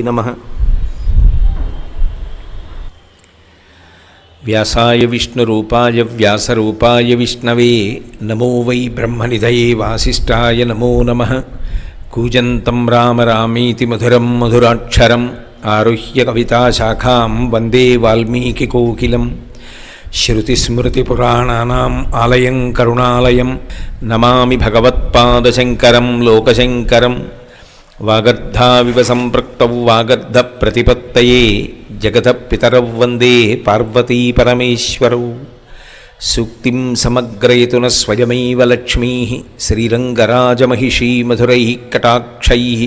నమః. వ్యాసాయ విష్ణురూపాయ వ్యాసరూపాయ విష్ణవే నమో వై బ్రహ్మనిధయే వాసిష్ఠాయ నమో నమః. కూజంతం రామ రామీతి మధురం మధురాక్షరం ఆరుహ్య కవితాశాఖాం వందే వాల్మీకికోకిలం. శ్రుతిస్మృతిపురాణానాం ఆలయం కరుణాలయం నమామి భగవత్పాదశంకరం లోకశంకరం. వాగర్ధావివ సంపృక్తౌ వాగర్ధ ప్రతిపత్తయే జగతః పితరౌ వందే పార్వతీ పరమేశ్వరౌ. సూక్తిం సమగ్రయతున స్వయమైవ లక్ష్మీః శ్రీరంగరాజమహిషీ మధురైః కటాక్షైః.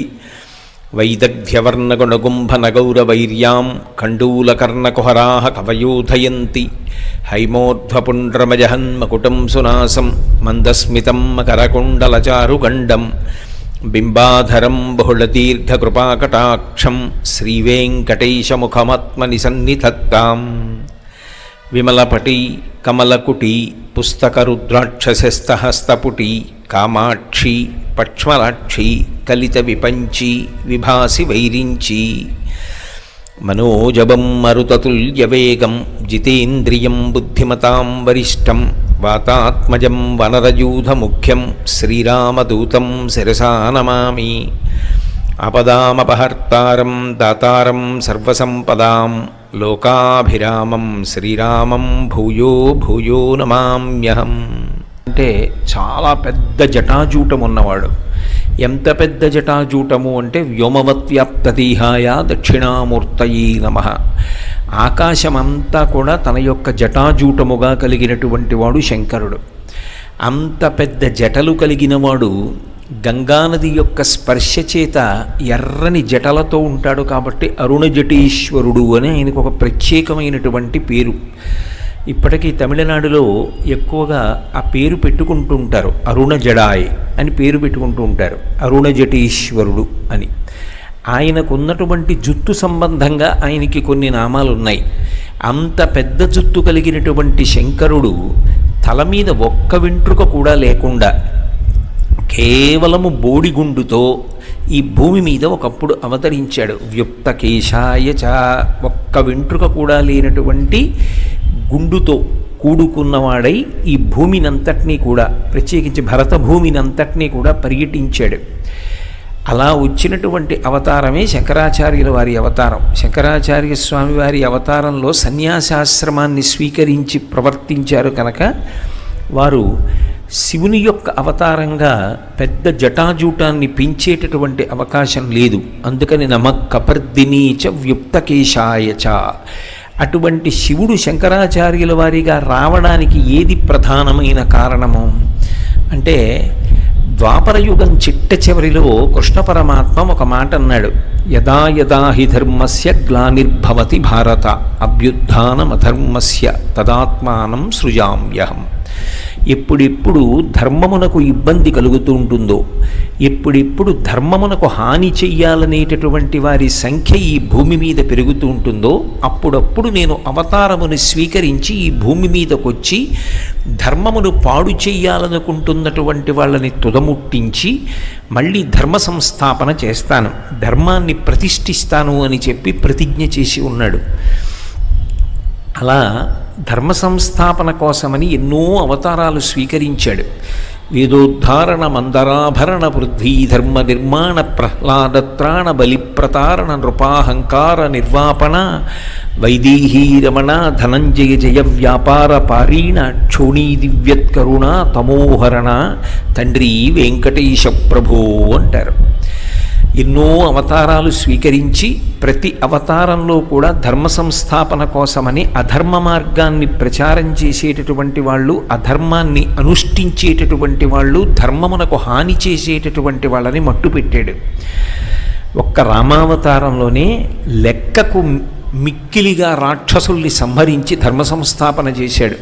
వైదగ్ధ్యవర్ణగుణగుంభనగౌరవైర్యాం కండూలకర్ణకుహరాः కవయోధయంతి. హైమోర్ధ్వపుండ్రమజహన్మకుటం సునాసం మందస్మితం మకరకుండలచారుగండం. బింబాధరం బహుళదీర్ఘకృపాకటాక్షం శ్రీవేంకటేశముఖమాత్మని సన్నిధత్తాం. విమలపటి కమలకుటి పుస్తకరుద్రాక్షసస్తహస్తపుటి కామాక్షి పక్ష్మలాక్షి కలిత విపంచి విభాసి వైరించి. మనోజవం మరుతతుల్యవేగం జితేంద్రియం బుద్ధిమతాం వరిష్టం. వాతాత్మజం వనరయూధముఖ్యం శ్రీరామదూతం శిరసా నమామి. ఆపదామపహర్తారం దాతారం సర్వసంపదాం లోకాభిరామం శ్రీరామం భూయో భూయో నమామ్యహం. అంటే చాలా పెద్ద జటాజూటం ఉన్నవాడు. ఎంత పెద్ద జటాజూటము అంటే వ్యోమవత్వ్యాప్తదేహాయ దక్షిణామూర్తయే నమః. ఆకాశమంతా కూడా తన యొక్క జటాజూటముగా కలిగినటువంటి వాడు శంకరుడు. అంత పెద్ద జటలు కలిగినవాడు గంగానది యొక్క స్పర్శ చేత ఎర్రని జటలతో ఉంటాడు కాబట్టి అరుణజటీశ్వరుడు అని ఆయనకు ఒక ప్రత్యేకమైనటువంటి పేరు. ఇప్పటికీ తమిళనాడులో ఎక్కువగా ఆ పేరు పెట్టుకుంటూ ఉంటారు. అరుణజడాయ్ అని పేరు పెట్టుకుంటూ ఉంటారు, అరుణజటీశ్వరుడు అని. ఆయనకున్నటువంటి జుత్తు సంబంధంగా ఆయనకి కొన్ని నామాలు ఉన్నాయి. అంత పెద్ద జుత్తు కలిగినటువంటి శంకరుడు తల మీద ఒక్క వెంట్రుక కూడా లేకుండా కేవలము బోడిగుండుతో ఈ భూమి మీద ఒకప్పుడు అవతరించాడు. వ్యుప్తకేశాయ చ, ఒక్క వెంట్రుక కూడా లేనటువంటి గుండుతో కూడుకున్నవాడై ఈ భూమినంతటినీ కూడా, ప్రత్యేకించి భరత భూమినంతటినీ కూడా పర్యటించాడు. అలా వచ్చినటువంటి అవతారమే శంకరాచార్యుల వారి అవతారం. శంకరాచార్య స్వామి వారి అవతారంలో సన్యాసాశ్రమాన్ని స్వీకరించి ప్రవర్తించారు కనుక వారు శివుని యొక్క అవతారంగా పెద్ద జటాజూటాన్ని పెంచేటటువంటి అవకాశం లేదు. అందుకని నమఃకపర్దినీచ వ్యుప్తకేశాయ చ. అటువంటి శివుడు శంకరాచార్యుల వారిగా రావడానికి ఏది ప్రధానమైన కారణము అంటే, ద్వాపరయుగం చిట్ట చివరిలో కృష్ణ పరమాత్మ ఒక మాట అన్నాడు. యదా యదా హి ధర్మస్య గ్లానిర్భవతి భారత అభ్యుత్థానమధర్మస్య తదాత్మానం సృజామ్యహం. ఎప్పుడెప్పుడు ధర్మమునకు ఇబ్బంది కలుగుతూ ఉంటుందో, ఎప్పుడెప్పుడు ధర్మమునకు హాని చెయ్యాలనేటటువంటి వారి సంఖ్య ఈ భూమి మీద పెరుగుతూ ఉంటుందో, అప్పుడప్పుడు నేను అవతారమును స్వీకరించి ఈ భూమి మీదకొచ్చి ధర్మమును పాడు చెయ్యాలనుకుంటున్నటువంటి వాళ్ళని తుదముట్టించి మళ్ళీ ధర్మ సంస్థాపన చేస్తాను, ధర్మాన్ని ప్రతిష్ఠిస్తాను అని చెప్పి ప్రతిజ్ఞ చేసి ఉన్నాడు. అలా ధర్మ సంస్థాపన కోసమని ఎన్నో అవతారాలు స్వీకరించాడు. వేదోద్ధారణ మందరాభరణ పృథ్వీ ధర్మ నిర్మాణ ప్రహ్లాదత్రాణ బలిప్రతారణ నృపాహంకార నిర్వాపణ వైదేహీ రమణ ధనంజయ జయ వ్యాపార పారీణ క్షోణీ దివ్యత్కరుణ తమోహరణ తండ్రి వెంకటేశ ప్రభో అంటారు. ఎన్నో అవతారాలు స్వీకరించి ప్రతి అవతారంలో కూడా ధర్మ సంస్థాపన కోసమని అధర్మ మార్గాన్ని ప్రచారం చేసేటటువంటి వాళ్ళు, అధర్మాన్ని అనుష్ఠించేటటువంటి వాళ్ళు, ధర్మమునకు హాని చేసేటటువంటి వాళ్ళని మట్టుపెట్టాడు. ఒక్క రామావతారంలోనే లెక్కకు మిక్కిలిగా రాక్షసుల్ని సంహరించి ధర్మ సంస్థాపన చేశాడు.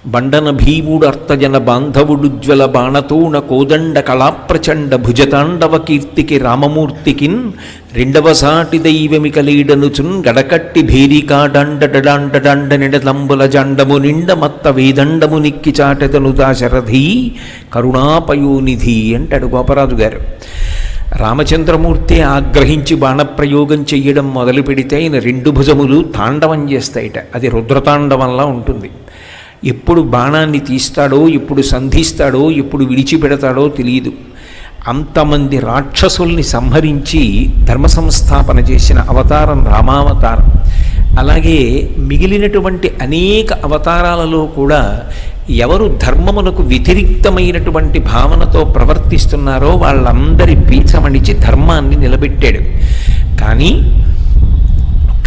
బండన భీముడు అర్తజన బాంధవుడుజ్వల బాణతోణ కోదండ కళాప్రచండ భుజతాండవ కీర్తికి రామమూర్తికిన్ రెండవ సాటి దైవమికలీడనుచున్ గడకట్టి భేరికాడండడాండడాండ నిడతంబుల జండము నిండ మత్త వేదండము నిక్కి చాటెదను దాశరథి కరుణాపయోనిధి అంటాడు గోపరాజు గారు. రామచంద్రమూర్తి ఆగ్రహించి బాణప్రయోగం చెయ్యడం మొదలు పెడితే ఆయన 2 భుజములు తాండవం చేస్తాయిట. అది రుద్రతాండవంలా ఉంటుంది. ఎప్పుడు బాణాన్ని తీస్తాడో, ఎప్పుడు సంధిస్తాడో, ఎప్పుడు విడిచిపెడతాడో తెలియదు. అంతమంది రాక్షసుల్ని సంహరించి ధర్మ సంస్థాపన చేసిన అవతారం రామావతారం. అలాగే మిగిలినటువంటి అనేక అవతారాలలో కూడా ఎవరు ధర్మమునకు వ్యతిరిక్తమైనటువంటి భావనతో ప్రవర్తిస్తున్నారో వాళ్ళందరి పీచమణిచి ధర్మాన్ని నిలబెట్టాడు. కానీ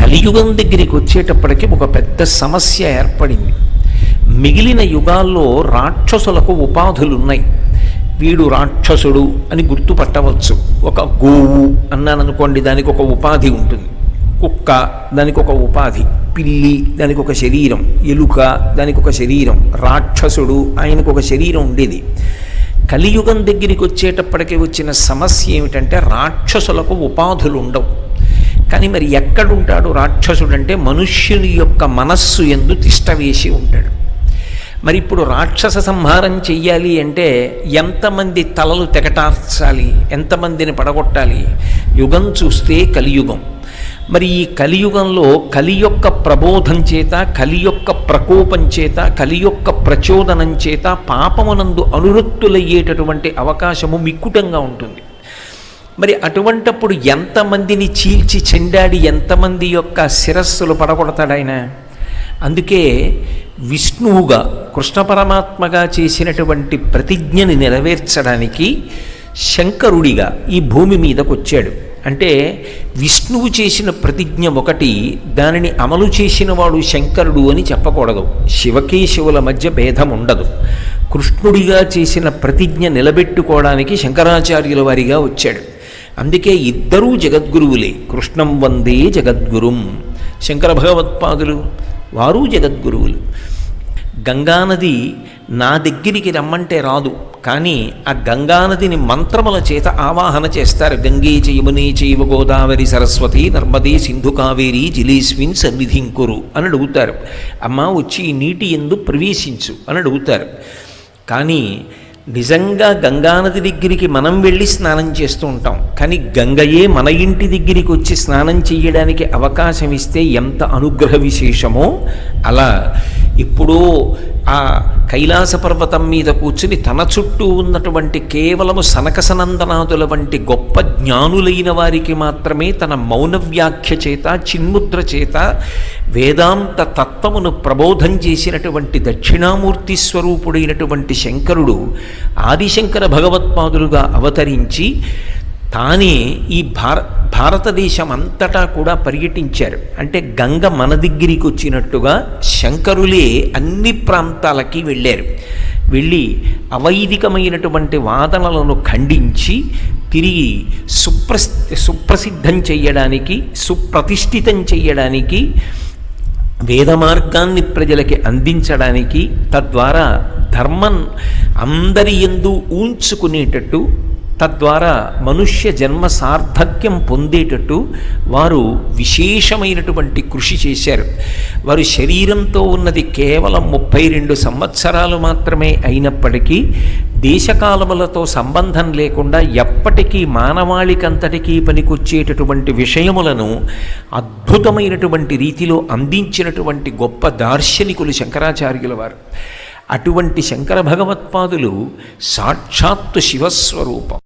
కలియుగం దగ్గరికి వచ్చేటప్పటికి ఒక పెద్ద సమస్య ఏర్పడింది. మిగిలిన యుగాల్లో రాక్షసులకు ఉపాధులున్నాయి. వీడు రాక్షసుడు అని గుర్తుపట్టవచ్చు. ఒక గోవు అన్నాననుకోండి, దానికి ఒక ఉపాధి ఉంటుంది. కుక్క, దానికి ఒక ఉపాధి. పిల్లి, దానికి ఒక శరీరం. ఎలుక, దానికి ఒక శరీరం. రాక్షసుడు, ఆయనకు ఒక శరీరం ఉండేది. కలియుగం దగ్గరికి వచ్చేటప్పటికి వచ్చిన సమస్య ఏమిటంటే రాక్షసులకు ఉపాధులు ఉండవు. కానీ మరి ఎక్కడుంటాడు రాక్షసుడు అంటే మనుష్యుని యొక్క మనస్సు యందు తిష్ట వేసి ఉంటాడు. మరి ఇప్పుడు రాక్షస సంహారం చెయ్యాలి అంటే ఎంతమంది తలలు తెగటార్చాలి, ఎంతమందిని పడగొట్టాలి? యుగం చూస్తే కలియుగం. మరి ఈ కలియుగంలో కలి యొక్క ప్రబోధం చేత, కలి యొక్క ప్రకోపం చేత, కలి యొక్క ప్రచోదనం చేత పాపమునందు అనురక్తులయ్యేటటువంటి అవకాశము మిక్కుటంగా ఉంటుంది. మరి అటువంటప్పుడు ఎంతమందిని చీల్చి చెండాడి ఎంతమంది యొక్క శిరస్సులు పడగొడతాడు ఆయన? అందుకే విష్ణువుగా, కృష్ణ పరమాత్మగా చేసినటువంటి ప్రతిజ్ఞని నెరవేర్చడానికి శంకరుడిగా ఈ భూమి మీదకు వచ్చాడు. అంటే విష్ణువు చేసిన ప్రతిజ్ఞ ఒకటి, దానిని అమలు చేసిన వాడు శంకరుడు అని చెప్పకూడదు. శివకేశవుల మధ్య భేదం ఉండదు. కృష్ణుడిగా చేసిన ప్రతిజ్ఞ నిలబెట్టుకోవడానికి శంకరాచార్యుల వారిగా వచ్చాడు. అందుకే ఇద్దరూ జగద్గురువులే. కృష్ణం వందే జగద్గురుం. శంకర భగవత్పాదులు వారు జగద్గురువులు. గంగానది నా దగ్గరికి రమ్మంటే రాదు, కానీ ఆ గంగానదిని మంత్రముల చేత ఆవాహన చేస్తారు. గంగే చయమునే చైవ గోదావరి సరస్వతి నర్మదే సింధు కావేరి జిలేస్మిన్ సన్నిధింకురు అని అడుగుతారు. అమ్మ వచ్చి ఈ నీటి యందు ప్రవేశించు అని అడుగుతారు. కానీ నిజంగా గంగానది దగ్గరికి మనం వెళ్ళి స్నానం చేస్తూ ఉంటాం. కానీ గంగయే మన ఇంటి దగ్గరికి వచ్చి స్నానం చేయడానికి అవకాశం ఇస్తే ఎంత అనుగ్రహ విశేషమో. అలా ఇప్పుడు ఆ కైలాస పర్వతం మీద కూర్చుని తన చుట్టూ ఉన్నటువంటి కేవలము సనకసనందనాదుల వంటి గొప్ప జ్ఞానులైన వారికి మాత్రమే తన మౌన వ్యాఖ్య చేత, చిన్ముద్ర చేత వేదాంత తత్వమును ప్రబోధం చేసినటువంటి దక్షిణామూర్తి స్వరూపుడైనటువంటి శంకరుడు ఆదిశంకర భగవత్పాదులుగా అవతరించి తానే ఈ భారతదేశం అంతటా కూడా పర్యటించారు. అంటే గంగ మన దగ్గరికి వచ్చినట్టుగా శంకరులే అన్ని ప్రాంతాలకి వెళ్ళారు. వెళ్ళి అవైదికమైనటువంటి వాదనలను ఖండించి తిరిగి సుప్రసిద్ధం చెయ్యడానికి, సుప్రతిష్ఠితం చెయ్యడానికి, వేద మార్గాన్ని ప్రజలకి అందించడానికి, తద్వారా ధర్మం అందరి యందు ఊంచుకునేటట్టు, తద్వారా మనుష్య జన్మ సార్థక్యం పొందేటట్టు వారు విశేషమైనటువంటి కృషి చేశారు. వారు శరీరంతో ఉన్నది కేవలం 32 సంవత్సరాలు మాత్రమే అయినప్పటికీ దేశకాలములతో సంబంధం లేకుండా ఎప్పటికీ మానవాళికంతటికీ పనికొచ్చేటటువంటి విషయములను అద్భుతమైనటువంటి రీతిలో అందించినటువంటి గొప్ప దార్శనికులు శంకరాచార్యుల వారు. అటువంటి శంకర భగవత్పాదులు సాక్షాత్తు శివస్వరూపం.